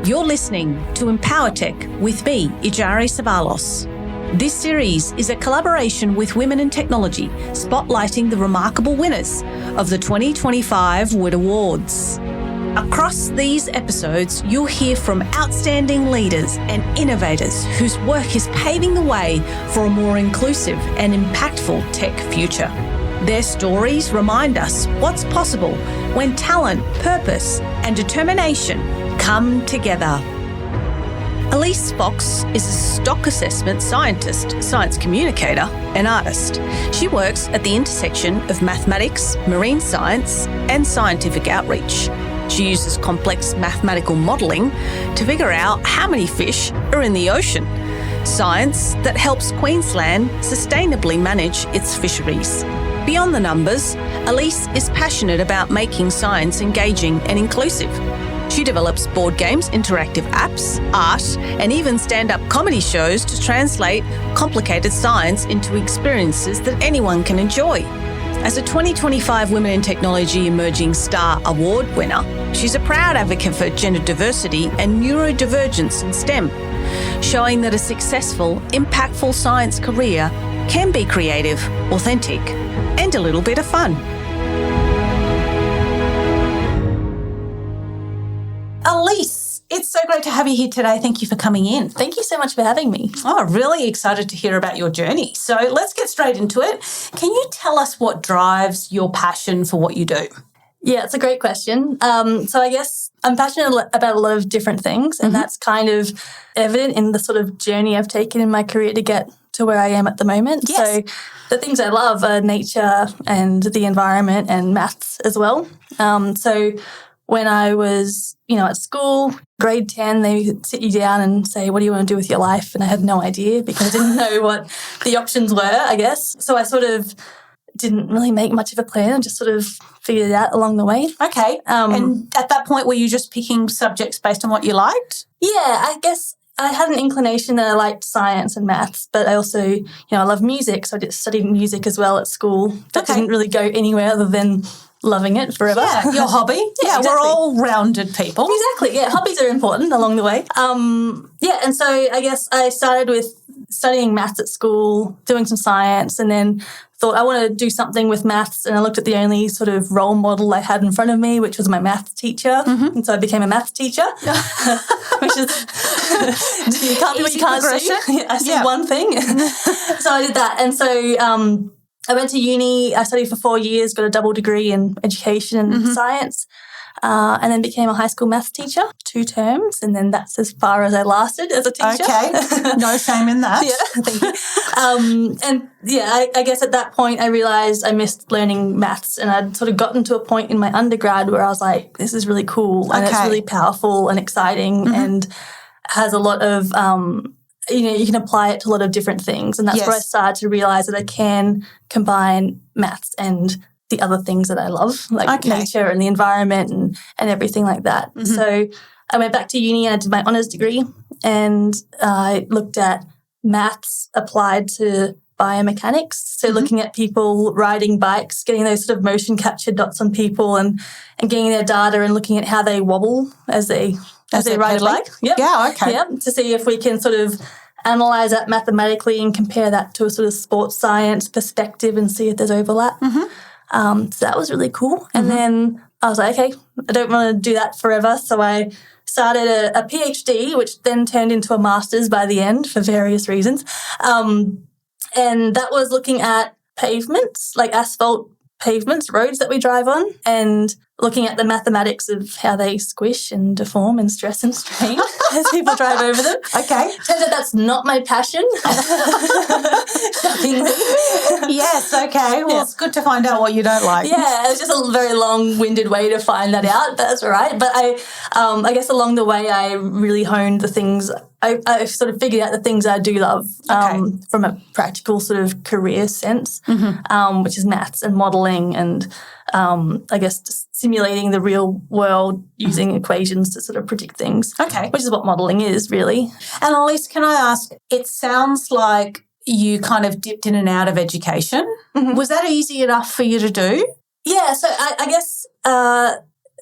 You're listening to EmpowerTech with me, Iyari Cevallos. This series is a collaboration with Women in Technology, spotlighting the remarkable winners of the 2025 WiT Awards. Across these episodes, you'll hear from outstanding leaders and innovators whose work is paving the way for a more inclusive and impactful tech future. Their stories remind us what's possible when talent, purpose, and determination come together. Alise Fox is a stock assessment scientist, science communicator, and artist. She works at the intersection of mathematics, marine science, and scientific outreach. She uses complex mathematical modelling to figure out how many fish are in the ocean, science that helps Queensland sustainably manage its fisheries. Beyond the numbers, Alise is passionate about making science engaging and inclusive. She develops board games, interactive apps, art, and even stand-up comedy shows to translate complicated science into experiences that anyone can enjoy. As a 2025 Women in Technology Emerging Star Award winner, she's a proud advocate for gender diversity and neurodivergence in STEM, showing that a successful, impactful science career can be creative, authentic, and a little bit of fun. Alise, it's so great to have you here today. Thank you for coming in. Thank you so much for having me. Oh, really excited to hear about your journey. So let's get straight into it. Can you tell us what drives your passion for what you do? Yeah, it's a great question. So I guess I'm passionate about a lot of different things, and that's kind of evident in the sort of journey I've taken in my career to get to where I am at the moment. Yes. So the things I love are nature and the environment and maths as well. So when I was, at school, grade 10, they sit you down and say, what do you want to do with your life? And I had no idea because I didn't know what the options were, I guess. So I sort of didn't really make much of a plan and just sort of figured it out along the way. Okay. And at that point, were you just picking subjects based on what you liked? Yeah, I guess I had an inclination that I liked science and maths, but I also, I love music. So I just studied music as well at school. That didn't really go anywhere other than loving it forever. Yeah, your hobby. Yeah, exactly. We're all rounded people. Exactly, yeah. Hobbies are important along the way. And so I guess I started with studying maths at school, doing some science, and then thought I want to do something with maths, and I looked at the only sort of role model I had in front of me, which was my maths teacher. And so I became a maths teacher, which is you can't do what you can't see. I see one thing. So I did that. And so I went to uni. I studied for 4 years, got a double degree in education and science, and then became a high school maths teacher, 2 terms, and then that's as far as I lasted as a teacher. Okay, no shame in that. Yeah, thank you. I guess at that point I realised I missed learning maths, and I'd sort of gotten to a point in my undergrad where I was like, this is really cool, and it's really powerful and exciting and has a lot of you can apply it to a lot of different things. And that's where I started to realise that I can combine maths and the other things that I love, like nature and the environment and everything like that. So I went back to uni and I did my honours degree, and I looked at maths applied to biomechanics. So looking at people riding bikes, getting those sort of motion capture dots on people and getting their data and looking at how they wobble as they ride a bike. Yep. Yeah, okay. Yep, to see if we can sort of analyse that mathematically and compare that to a sort of sports science perspective and see if there's overlap. So that was really cool. And then I was like, okay, I don't want to do that forever. So I started a PhD, which then turned into a master's by the end for various reasons. And that was looking at pavements, like asphalt pavements, roads that we drive on, and looking at the mathematics of how they squish and deform and stress and strain as people drive over them. Okay. Turns out that's not my passion. Shockingly. Yes, okay. Well, it's good to find out what you don't like. Yeah, it's just a very long-winded way to find that out, but that's all right. But I guess along the way I really honed the things. I sort of figured out the things I do love from a practical sort of career sense, which is maths and modelling and I guess just simulating the real world using equations to sort of predict things. Okay. Which is what modelling is, really. And Alise, can I ask, it sounds like you kind of dipped in and out of education. Was that easy enough for you to do? Yeah, so I guess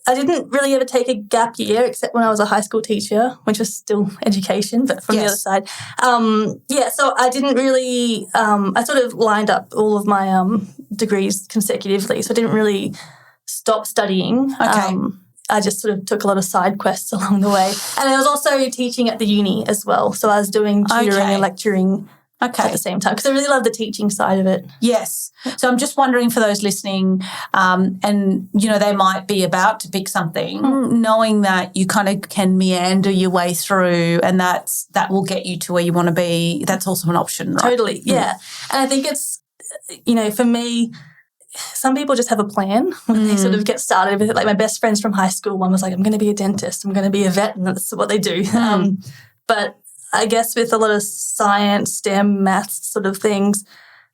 I didn't really ever take a gap year except when I was a high school teacher, which was still education, but from the other side. So I didn't really, I sort of lined up all of my degrees consecutively. So I didn't really stop studying. Okay. I just sort of took a lot of side quests along the way. And I was also teaching at the uni as well. So I was doing tutoring and lecturing at the same time because I really love the teaching side of it. Yes. So I'm just wondering for those listening, and, you know, they might be about to pick something, knowing that you kind of can meander your way through and that will get you to where you want to be. That's also an option, right? Totally, yeah. And I think it's, you know, for me, some people just have a plan when they sort of get started with it. Like my best friends from high school, one was like, I'm going to be a dentist, I'm going to be a vet, and that's what they do. But I guess with a lot of science, STEM, maths sort of things,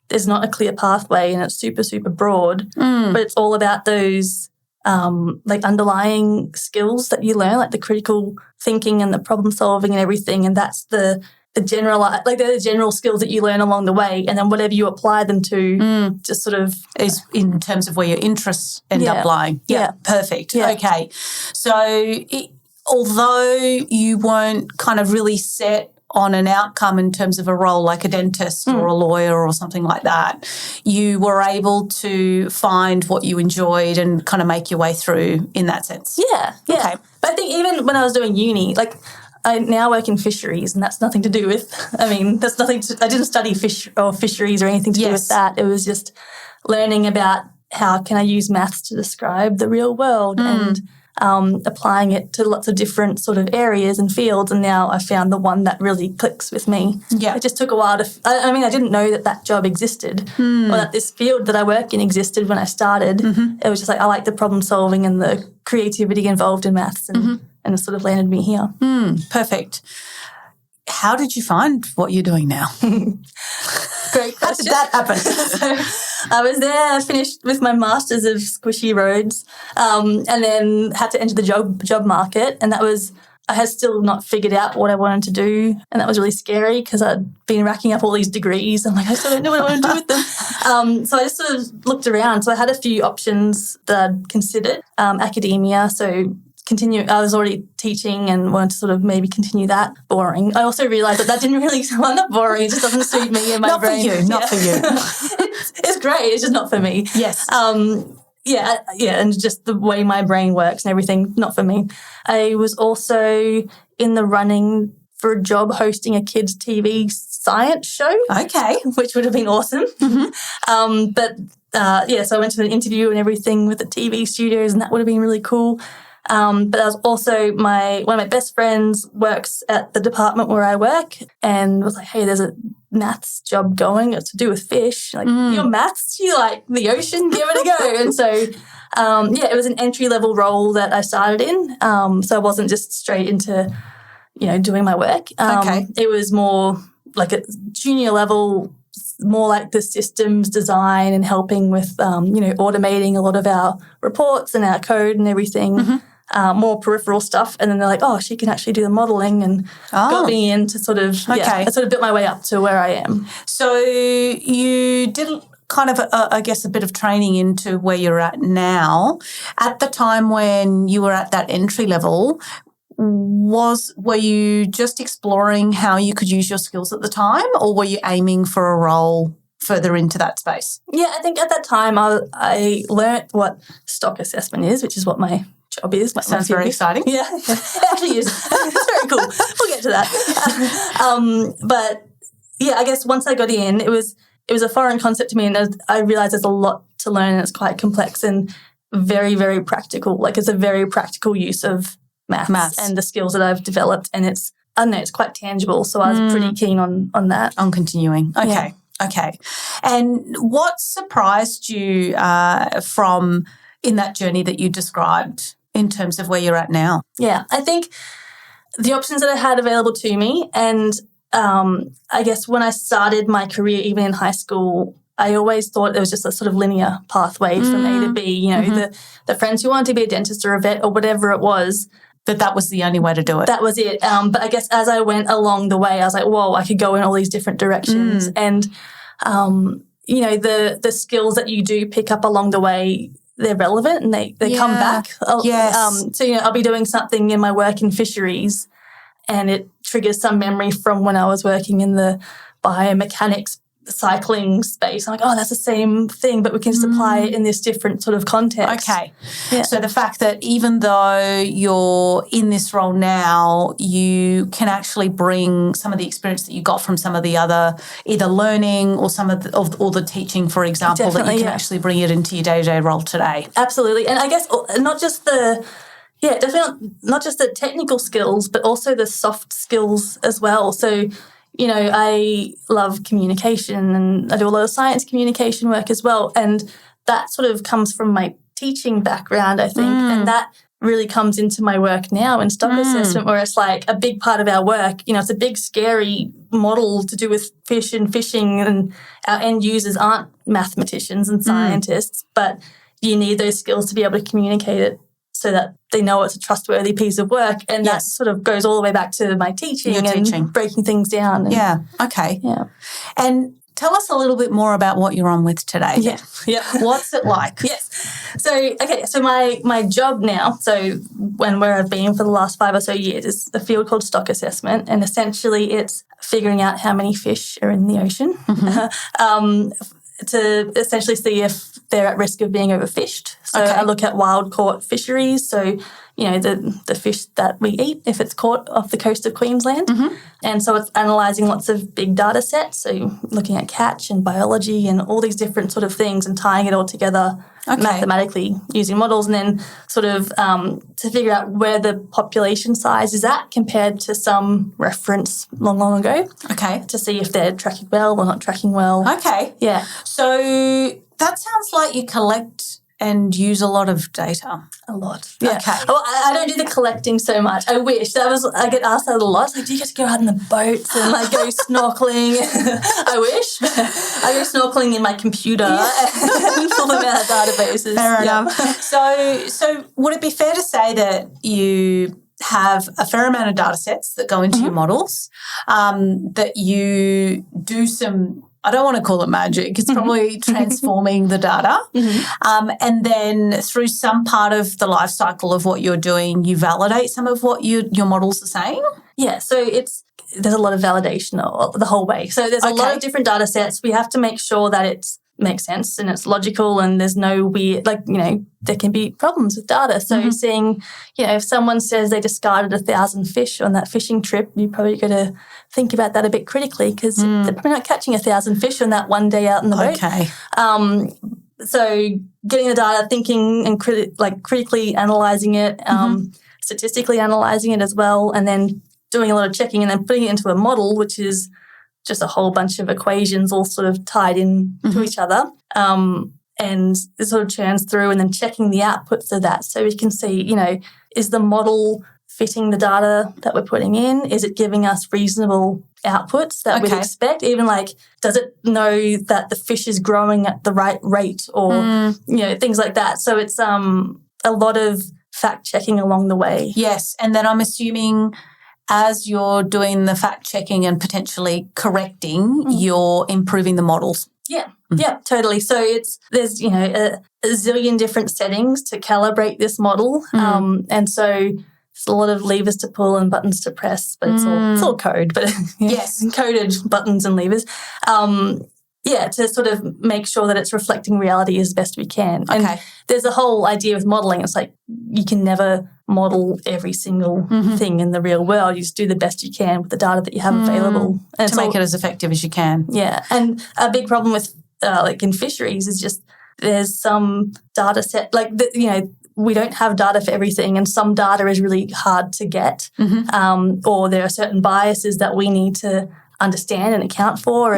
there's not a clear pathway and it's super, super broad. But it's all about those like underlying skills that you learn, like the critical thinking and the problem solving and everything. And that's the general, like they're the general skills that you learn along the way, and then whatever you apply them to just sort of is in terms of where your interests end up lying. Yeah, perfect. Yeah. Okay. So although you weren't kind of really set on an outcome in terms of a role like a dentist or a lawyer or something like that, you were able to find what you enjoyed and kind of make your way through in that sense. Yeah. Okay. But I think even when I was doing uni, like I now work in fisheries, and that's nothing to do with, I didn't study fish or fisheries or anything to do with that. It was just learning about how can I use maths to describe the real world and applying it to lots of different sort of areas and fields. And now I found the one that really clicks with me. Yeah. It just took a while I didn't know that job existed or that this field that I work in existed when I started. It was just like, I like the problem solving and the creativity involved in maths and it sort of landed me here. Perfect. How did you find what you're doing now? Great question. How did that happen? So I was there, I finished with my Masters of Squishy Roads, and then had to enter the job market. And I had still not figured out what I wanted to do. And that was really scary because I'd been racking up all these degrees. I'm like, I still don't know what I want to do with them. So I just sort of looked around. So I had a few options that I'd considered. Academia, so I was already teaching and wanted to sort of maybe continue that. Boring. I also realised that didn't really, well, not boring, it just doesn't suit me and my brain. Not for you. It's great, it's just not for me. Yes. And just the way my brain works and everything, not for me. I was also in the running for a job hosting a kids' TV science show. Okay. Which would have been awesome. So I went to an interview and everything with the TV studios, and that would have been really cool. But I was also one of my best friends works at the department where I work and was like, hey, there's a maths job going. It's to do with fish. Like, your maths, you like the ocean, give it a go. And so, it was an entry-level role that I started in. So I wasn't just straight into, doing my work. It was more like a junior level, more like the systems design and helping with, automating a lot of our reports and our code and everything. More peripheral stuff. And then they're like, oh, she can actually do the modelling, and got me in to sort of, I sort of built my way up to where I am. So you did kind of, I guess, a bit of training into where you're at now. At the time when you were at that entry level, were you just exploring how you could use your skills at the time, or were you aiming for a role further into that space? Yeah, I think at that time I learnt what stock assessment is, which is what my job is. Sounds very exciting. Yeah, it actually is. It's very cool. We'll get to that. But yeah, I guess once I got in, it was a foreign concept to me, and I realised there's a lot to learn, and it's quite complex and very, very practical. Like, it's a very practical use of maths and the skills that I've developed, and it's quite tangible. So I was pretty keen on that. On continuing. Okay. Yeah. Okay. And what surprised you from in that journey that you described in terms of where you're at now? Yeah, I think the options that I had available to me, and I guess when I started my career, even in high school, I always thought it was just a sort of linear pathway from A to B. The friends who wanted to be a dentist or a vet or whatever it was, that was the only way to do it. That was it. But I guess as I went along the way, I was like, whoa, I could go in all these different directions. And, the skills that you do pick up along the way, they're relevant and they come back. Yes. So, I'll be doing something in my work in fisheries and it triggers some memory from when I was working in the biomechanics cycling space. I'm like, oh, that's the same thing, but we can just apply it in this different sort of context. Okay. Yeah. So the fact that even though you're in this role now, you can actually bring some of the experience that you got from some of the other either learning or some of the teaching, for example, Definitely, that you can actually bring it into your day-to-day role today. Absolutely. And I guess not just definitely not just the technical skills, but also the soft skills as well. So, I love communication and I do a lot of science communication work as well. And that sort of comes from my teaching background, I think. And that really comes into my work now in stock assessment, where it's like a big part of our work. It's a big, scary model to do with fish and fishing, and our end users aren't mathematicians and scientists, but you need those skills to be able to communicate it so that they know it's a trustworthy piece of work. And that sort of goes all the way back to my teaching and breaking things down. And, Okay. Yeah. And tell us a little bit more about what you're on with today. Yeah. What's it like? Yes. So my job now, where I've been for the last 5 or so years, is a field called stock assessment. And essentially it's figuring out how many fish are in the ocean to essentially see if they're at risk of being overfished. So I look at wild caught fisheries. So, the fish that we eat, if it's caught off the coast of Queensland. And so it's analysing lots of big data sets. So looking at catch and biology and all these different sort of things and tying it all together mathematically using models, and then sort of to figure out where the population size is at compared to some reference long ago. Okay. To see if they're tracking well or not tracking well. Okay. Yeah. So that sounds like you collect and use a lot of data. A lot. Yeah. Okay. Well, I don't do the collecting so much. I wish. I get asked that a lot. It's like, do you get to go out in the boats and go snorkeling? I wish. I go snorkeling in my computer and pull them out of databases. Fair enough. So would it be fair to say that you have a fair amount of data sets that go into your models, that you do some, I don't want to call it magic, it's probably transforming the data. And then through some part of the life cycle of what you're doing, you validate some of what your models are saying? Yeah, so there's a lot of validation the whole way. So there's a lot of different data sets. We have to make sure that it makes sense and it's logical and there's no weird, there can be problems with data. So seeing, if someone says they discarded 1,000 fish on that fishing trip, you probably got to think about that a bit critically, because they're probably not catching 1,000 fish on that one day out in the boat. Okay. So getting the data, thinking and critically analysing it, statistically analysing it as well, and then doing a lot of checking and then putting it into a model, which is just a whole bunch of equations all sort of tied in to each other. And it sort of churns through, and then checking the outputs of that so we can see, is the model fitting the data that we're putting in? Is it giving us reasonable outputs that we'd expect? Even does it know that the fish is growing at the right rate, or, things like that. So it's a lot of fact checking along the way. Yes. And then I'm assuming as you're doing the fact checking and potentially correcting, you're improving the models. Yeah. Yeah, totally. So there's a zillion different settings to calibrate this model. And so there's a lot of levers to pull and buttons to press, but it's all code, but yes, coded buttons and levers. To sort of make sure that it's reflecting reality as best we can. Okay. And there's a whole idea with modelling. It's like you can never model every single thing in the real world. You just do the best you can with the data that you have available. And to make it as effective as you can. Yeah. And a big problem with in fisheries is just there's some data set, we don't have data for everything, and some data is really hard to get, or there are certain biases that we need to understand and account for.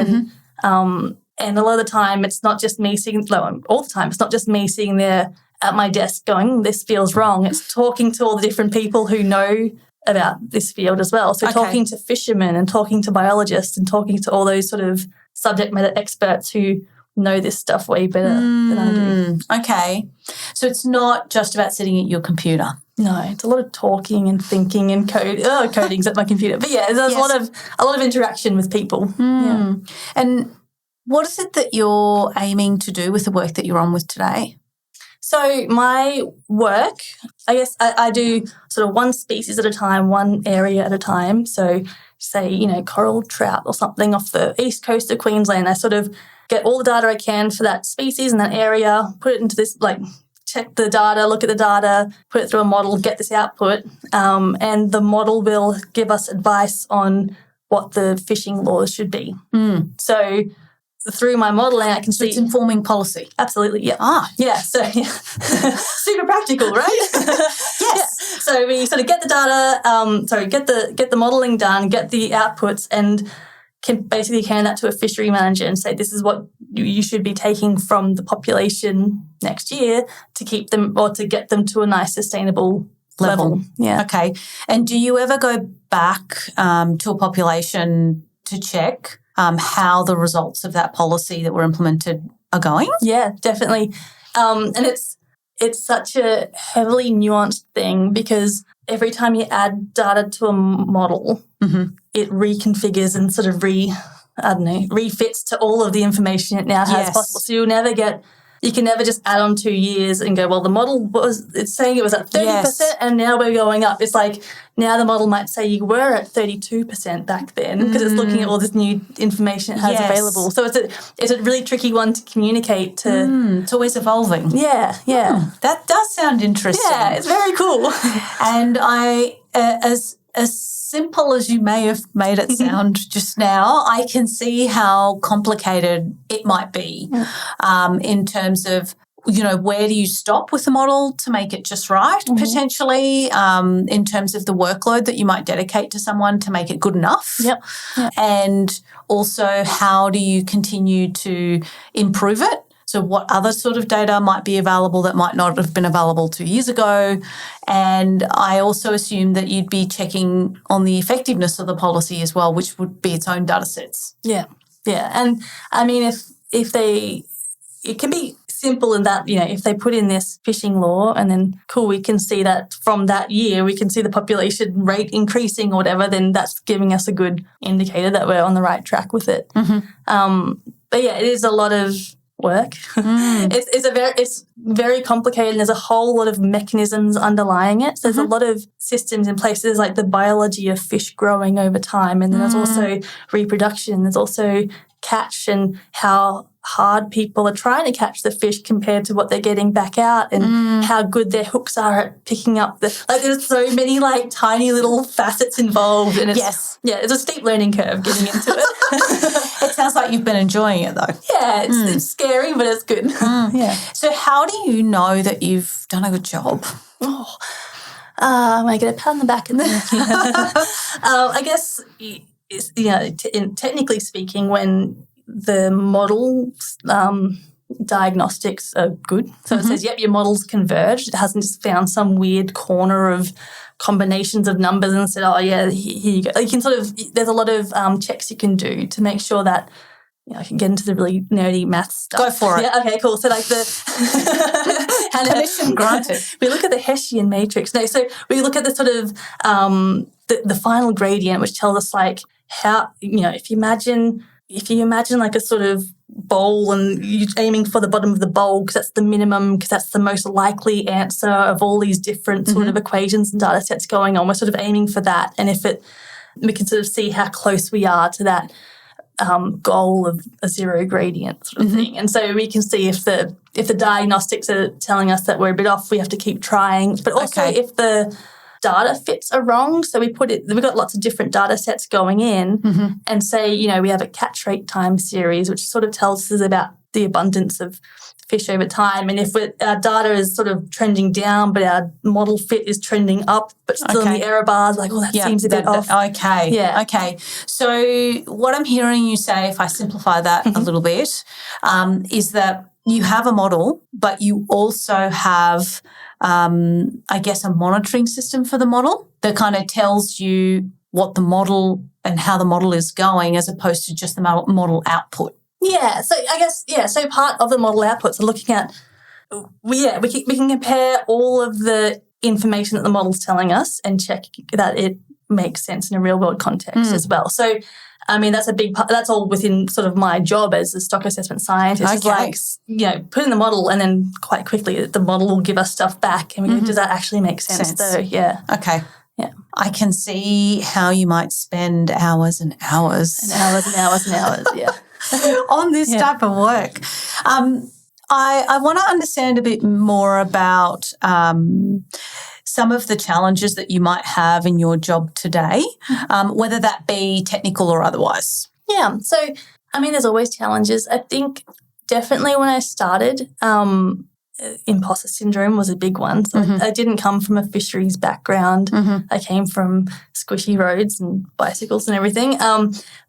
And a lot of the time, it's not just me sitting, all the time, it's not just me sitting there at my desk going, this feels wrong. It's talking to all the different people who know about this field as well. So talking to fishermen and talking to biologists and talking to all those sort of subject matter experts who know this stuff way better than I do. Okay. So it's not just about sitting at your computer. No, it's a lot of talking and thinking and coding's at my computer. But yeah, there's a lot of interaction with people. Yeah. And what is it that you're aiming to do with the work that you're on with today? So my work, I guess I do sort of one species at a time, one area at a time. So say, coral trout or something off the east coast of Queensland. I sort of get all the data I can for that species and that area, put it into this, check the data, look at the data, put it through a model, get this output, and the model will give us advice on what the fishing laws should be. So through my modelling, I can see it's informing policy. Absolutely, yeah. Yeah, so super practical, right? Yes. Yeah. So we sort of get the data, get the modelling done, get the outputs, and can basically hand that to a fishery manager and say, this is what you should be taking from the population next year to keep them or to get them to a nice sustainable level. Yeah. Okay. And do you ever go back to a population to check how the results of that policy that were implemented are going? Yeah, definitely. And it's such a heavily nuanced thing because every time you add data to a model, it reconfigures and sort of refits to all of the information it now has possible. So you can never just add on 2 years and go, well, the model it's saying it was at 30% and now we're going up. It's like now the model might say you were at 32% back then because it's looking at all this new information it has available. So it's a really tricky one to communicate to. It's always evolving. Yeah. That does sound interesting. Yeah, it's very cool. And I, as simple as you may have made it sound just now, I can see how complicated it might be in terms of, where do you stop with the model to make it just right, potentially, in terms of the workload that you might dedicate to someone to make it good enough. Yep. And also how do you continue to improve it? So what other sort of data might be available that might not have been available 2 years ago? And I also assume that you'd be checking on the effectiveness of the policy as well, which would be its own data sets. Yeah. And I mean, it can be simple in that, if they put in this fishing law and then we can see that from that year, we can see the population rate increasing or whatever, then that's giving us a good indicator that we're on the right track with it. But yeah, it is a lot of work. It's very complicated and there's a whole lot of mechanisms underlying it. So there's a lot of systems in place. There's like the biology of fish growing over time and then there's also reproduction. There's also catch and how hard people are trying to catch the fish compared to what they're getting back out and how good their hooks are at picking up there's so many tiny little facets involved and it's a steep learning curve getting into it. It sounds like you've been enjoying it though. Yeah, it's scary but it's good. Yeah. So how do you know that you've done a good job? When I get a pat on the back and then I guess technically speaking, when the model diagnostics are good. So it says, yep, your model's converged. It hasn't just found some weird corner of combinations of numbers and said, oh, yeah, here you go. You can there's a lot of checks you can do to make sure that, I can get into the really nerdy maths stuff. Go for it. Yeah, okay, cool. So permission granted. We look at the Hessian matrix. No, so we look at the sort of the final gradient, which tells us how, if you imagine like a sort of bowl and you're aiming for the bottom of the bowl because that's the minimum, because that's the most likely answer of all these different sort of equations and data sets going on. We're sort of aiming for that. And we can sort of see how close we are to that goal of a zero gradient sort of thing. And so we can see if the diagnostics are telling us that we're a bit off, we have to keep trying. But also if the data fits are wrong. So we've got lots of different data sets going in and say, we have a catch rate time series, which sort of tells us about the abundance of fish over time. And if our data is sort of trending down, but our model fit is trending up, but still in the error bars, that seems a bit off. Okay. Yeah. Okay. So what I'm hearing you say, if I simplify that a little bit, is that you have a model, but you also have I guess, a monitoring system for the model that kind of tells you what the model and how the model is going as opposed to just the model output. Yeah. So I guess, so part of the model outputs are looking at, we can compare all of the information that the model's telling us and check that it makes sense in a real world context as well. So I mean, that's a big part. That's all within sort of my job as a stock assessment scientist. It's like, put in the model and then quite quickly the model will give us stuff back and we go, does that actually make sense though? Yeah. Okay. Yeah. I can see how you might spend hours and hours. And hours and hours and hours, yeah. on this type of work. I want to understand a bit more about some of the challenges that you might have in your job today, whether that be technical or otherwise. Yeah. So, I mean, there's always challenges. I think definitely when I started, imposter syndrome was a big one. So I didn't come from a fisheries background. I came from squishy roads and bicycles and everything.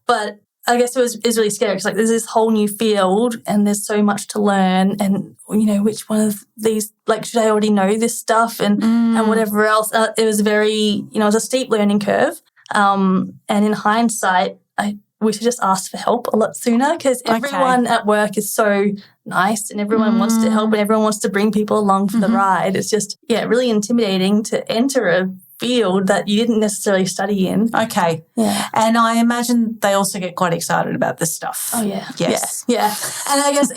But I guess it was really scary because, like, there's this whole new field and there's so much to learn and, which one of these, like, should I already know this stuff and whatever else. It was very, it was a steep learning curve. And in hindsight, we should just ask for help a lot sooner because everyone at work is so nice and everyone wants to help and everyone wants to bring people along for the ride. It's just, really intimidating to enter a field that you didn't necessarily study in. Okay. Yeah. And I imagine they also get quite excited about this stuff. Oh, yeah. Yes. Yeah. And I guess,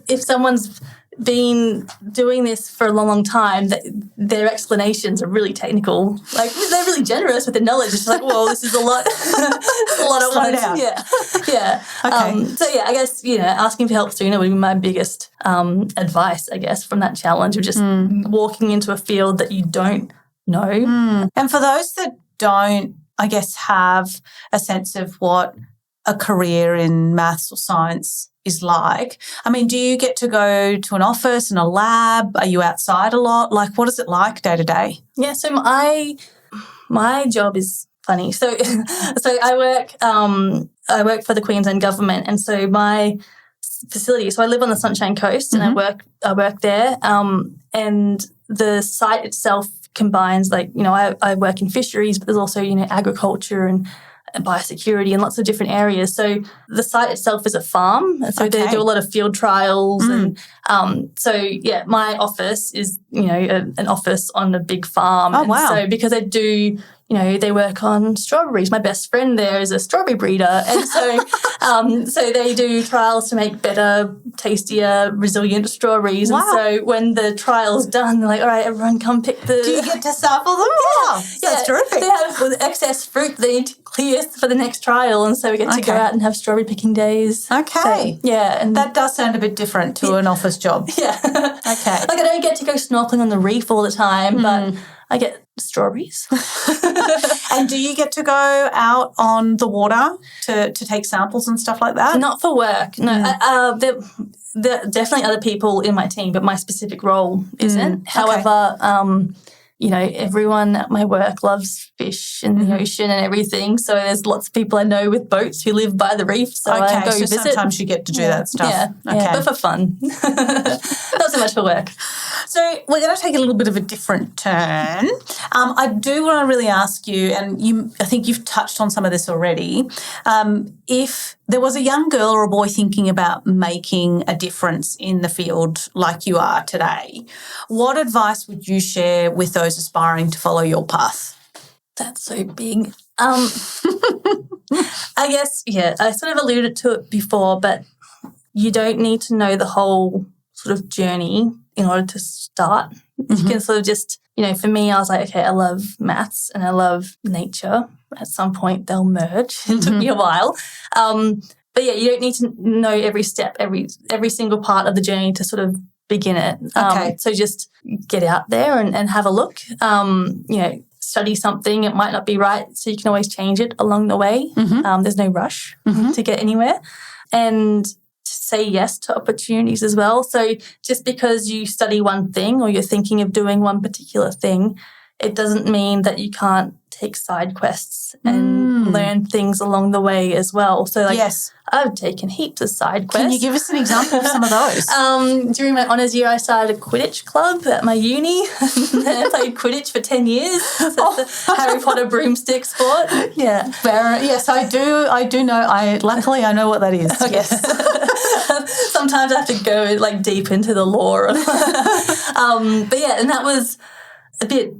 if someone's been doing this for a long, long time, their explanations are really technical. Like, they're really generous with their knowledge. It's just like, whoa, this is a lot. A lot at once. Yeah. Yeah. Okay. I guess, asking for help sooner would be my biggest advice, I guess, from that challenge of just walking into a field that you don't know. And for those that don't, I guess, have a sense of what a career in maths or science is like, I mean, do you get to go to an office and a lab? Are you outside a lot? Like, what is it like day to day? Yeah, so my job is funny. So I work for the Queensland government, and so my facility. So I live on the Sunshine Coast, and I work there. And the site itself combines, like, I work in fisheries, but there's also agriculture and biosecurity and lots of different areas. So the site itself is a farm. So they do a lot of field trials. And my office is, an office on a big farm. Oh, wow. So because I do, they work on strawberries. My best friend there is a strawberry breeder. And so they do trials to make better, tastier, resilient strawberries. Wow. And so when the trial's done, they're like, all right, everyone come pick the... Do you get to sample them? Yeah. That's terrific. They have excess fruit they need to clear for the next trial. And so we get to go out and have strawberry picking days. Okay. So, and that does sound a bit different to an office job. Yeah. Okay. Like, I don't get to go snorkeling on the reef all the time, but I get strawberries. And do you get to go out on the water to take samples and stuff like that? Not for work, no. There are definitely other people in my team, but my specific role isn't. However, everyone at my work loves fish and the ocean and everything. So there's lots of people I know with boats who live by the reef. So I go visit. Sometimes you get to do that stuff. Yeah, but for fun. Not so much for work. So we're going to take a little bit of a different turn. I do want to really ask you, and I think you've touched on some of this already, if there was a young girl or a boy thinking about making a difference in the field like you are today, what advice would you share with those aspiring to follow your path? That's so big. I guess, I sort of alluded to it before, but you don't need to know the whole sort of journey in order to start. You can sort of just, for me, I was like, okay, I love maths and I love nature. At some point they'll merge. It took me a while. But you don't need to know every step, every single part of the journey to sort of begin it. So just get out there and have a look. Study something. It might not be right, so you can always change it along the way. There's no rush to get anywhere. And say yes to opportunities as well. So just because you study one thing or you're thinking of doing one particular thing, it doesn't mean that you can't take side quests and learn things along the way as well. So I've taken heaps of side quests. Can you give us an example of some of those? During my honours year, I started a Quidditch club at my uni. I played Quidditch for 10 years. So it's the Harry Potter broomstick sport. Yeah. Yes, I do know. Luckily, I know what that is. Okay. Yes. Sometimes I have to go deep into the lore. And that was a bit,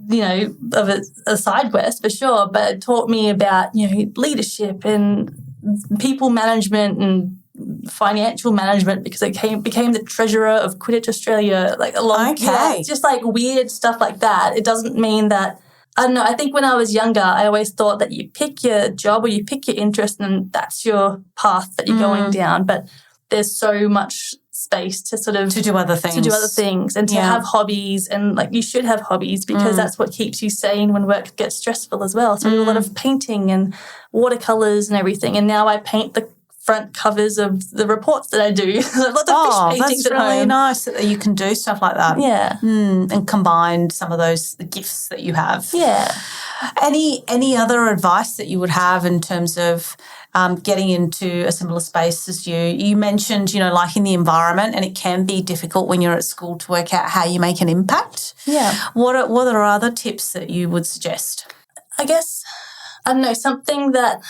of a side quest for sure, but it taught me about, leadership and people management and financial management because I became the treasurer of Quidditch Australia. Just like weird stuff like that. It doesn't mean that, I don't know, I think when I was younger, I always thought that you pick your job or you pick your interest and that's your path that you're going down. But there's so much space to sort of... To do other things. And to have hobbies. And, you should have hobbies because that's what keeps you sane when work gets stressful as well. So I do a lot of painting and watercolours and everything. And now I paint the front covers of the reports that I do. Lots of fish paintings that's at really home. nice that you can do stuff like that. Yeah. And combine some of those gifts that you have. Yeah. Any other advice that you would have in terms of getting into a similar space as you? You mentioned, liking the environment, and it can be difficult when you're at school to work out how you make an impact. Yeah. What are other tips that you would suggest? I guess, I don't know, something that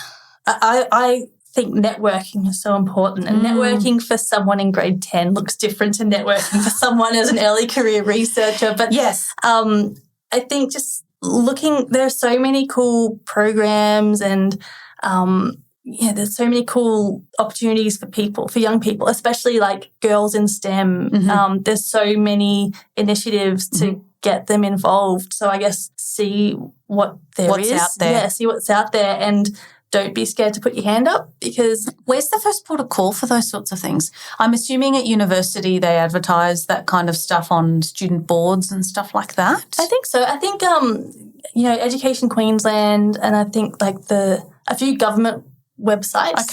I think networking is so important, and networking for someone in grade 10 looks different to networking for someone as an early career researcher. But yes, I think just there are so many cool programs and there's so many cool opportunities for young people, especially like girls in STEM. There's so many initiatives to get them involved. So I guess see what's out there. Yeah, see what's out there and don't be scared to put your hand up because... Where's the first port of call for those sorts of things? I'm assuming at university they advertise that kind of stuff on student boards and stuff like that? I think so. I think, Education Queensland and I think a few government websites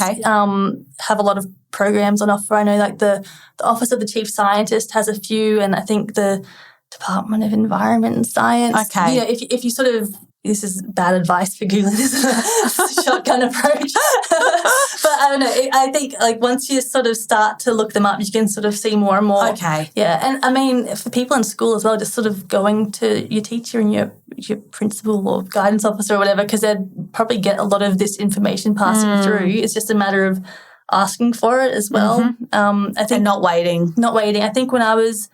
have a lot of programs on offer. I know the Office of the Chief Scientist has a few, and I think the Department of Environment and Science. Okay. If you sort of... This is bad advice for Googling. This is a shotgun approach. But I don't know. I think once you sort of start to look them up, you can sort of see more and more. Okay. Yeah. And I mean, for people in school as well, just sort of going to your teacher and your principal or guidance officer or whatever, because they'd probably get a lot of this information passing through. It's just a matter of asking for it as well. I think and not waiting. I think when I was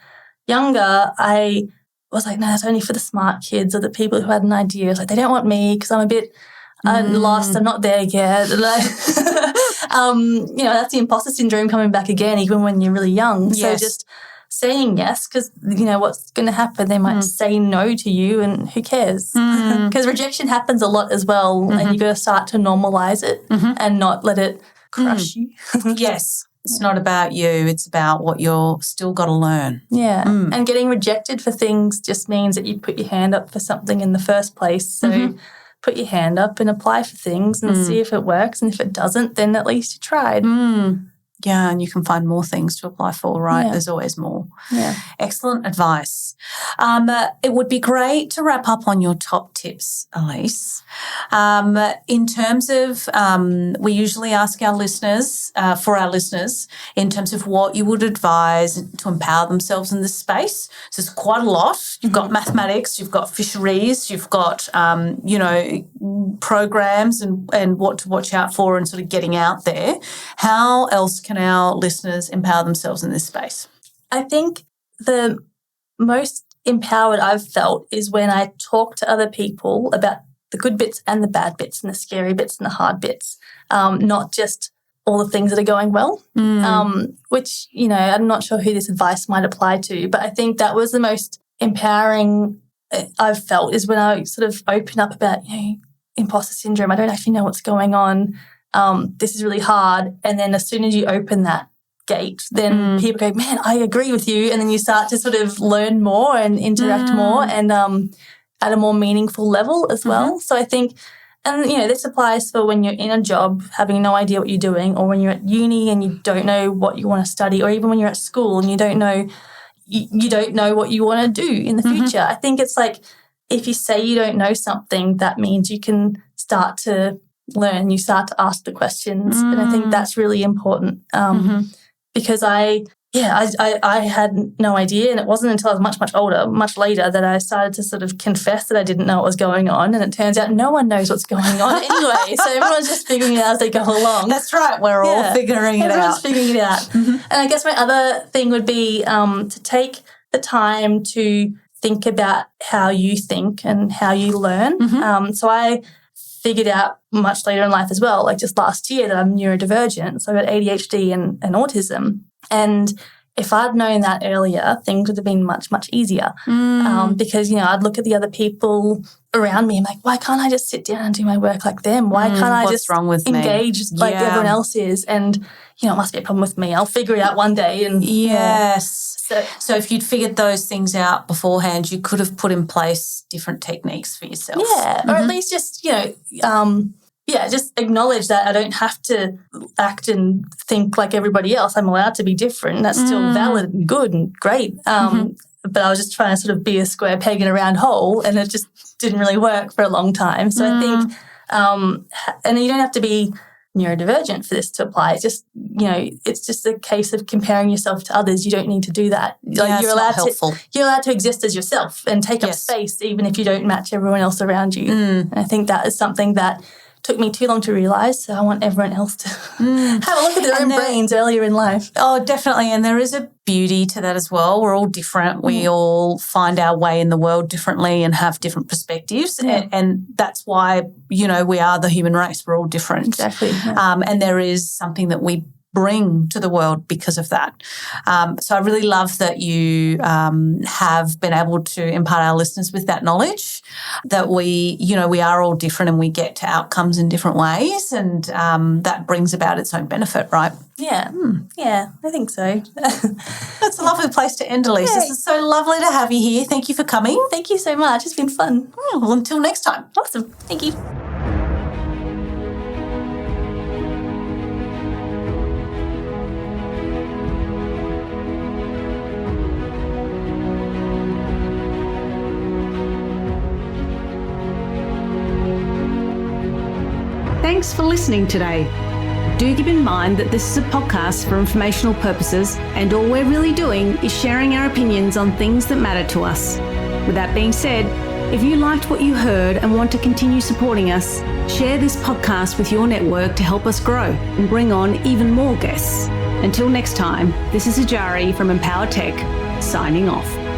younger, I was like, no, that's only for the smart kids or the people who had an idea. It's like, they don't want me because I'm a bit lost. I'm not there yet. That's the imposter syndrome coming back again, even when you're really young. Yes. So just saying yes, because, what's going to happen? They might say no to you and who cares? Because rejection happens a lot as well and you got to start to normalize it and not let it crush you. Yes. It's not about you. It's about what you're still got to learn. Yeah. And getting rejected for things just means that you put your hand up for something in the first place. So put your hand up and apply for things and see if it works. And if it doesn't, then at least you tried. Yeah, and you can find more things to apply for, right? Yeah. There's always more. Yeah. Excellent advice. It would be great to wrap up on your top tips, Alise. In terms of, we usually ask our listeners, in terms of what you would advise to empower themselves in this space. So it's quite a lot. You've got mathematics, you've got fisheries, you've got, programs and what to watch out for and sort of getting out there. How else can our listeners empower themselves in this space? I think the most empowered I've felt is when I talk to other people about the good bits and the bad bits and the scary bits and the hard bits, not just all the things that are going well, which, I'm not sure who this advice might apply to, but I think that was the most empowering I've felt is when I sort of open up about, imposter syndrome. I don't actually know what's going on. This is really hard. And then as soon as you open that gate, then people go, man, I agree with you. And then you start to sort of learn more and interact more and at a more meaningful level as well. So I think, and, this applies for when you're in a job having no idea what you're doing, or when you're at uni and you don't know what you want to study, or even when you're at school and you don't know what you want to do in the future. I think it's like, if you say you don't know something, that means you can start to learn, you start to ask the questions. And I think that's really important because I had no idea, and it wasn't until I was much, much older, much later, that I started to sort of confess that I didn't know what was going on. And it turns out no one knows what's going on anyway. So everyone's just figuring it out as they go along. That's right. We're all figuring it out. Everyone's figuring it out. And I guess my other thing would be to take the time to think about how you think and how you learn. So I figured out much later in life as well, like just last year, that I'm neurodivergent. So I've got ADHD and autism. And if I'd known that earlier, things would have been much, much easier. Because, I'd look at the other people around me and like, why can't I just sit down and do my work like them? Why can't I just engage like everyone else is? And, it must be a problem with me. I'll figure it out one day. And yes. So if you'd figured those things out beforehand, you could have put in place different techniques for yourself. Yeah, or at least just, just acknowledge that I don't have to act and think like everybody else. I'm allowed to be different. That's still valid and good and great. But I was just trying to sort of be a square peg in a round hole, and it just didn't really work for a long time. So I think, and you don't have to be neurodivergent for this to apply. It's just, it's just a case of comparing yourself to others. You don't need to do that. Like, you're allowed to exist as yourself and take up space, even if you don't match everyone else around you. And I think that is something that took me too long to realise, so I want everyone else to have a look at their own brains earlier in life. Oh, definitely. And there is a beauty to that as well. We're all different. We all find our way in the world differently and have different perspectives. And that's why, we are the human race. We're all different. Exactly. Yeah. And there is something that we bring to the world because of that. So I really love that you have been able to impart our listeners with that knowledge, that we are all different and we get to outcomes in different ways, and that brings about its own benefit, right? Yeah. Yeah, I think so. That's a lovely place to end, Alise. This is so lovely to have you here. Thank you for coming. Thank you so much. It's been fun. Well, until next time. Awesome. Thank you. Thanks for listening today. Do keep in mind that this is a podcast for informational purposes, and all we're really doing is sharing our opinions on things that matter to us. With that being said, if you liked what you heard and want to continue supporting us, share this podcast with your network to help us grow and bring on even more guests. Until next time, this is Iyari from EmpowerTech, signing off.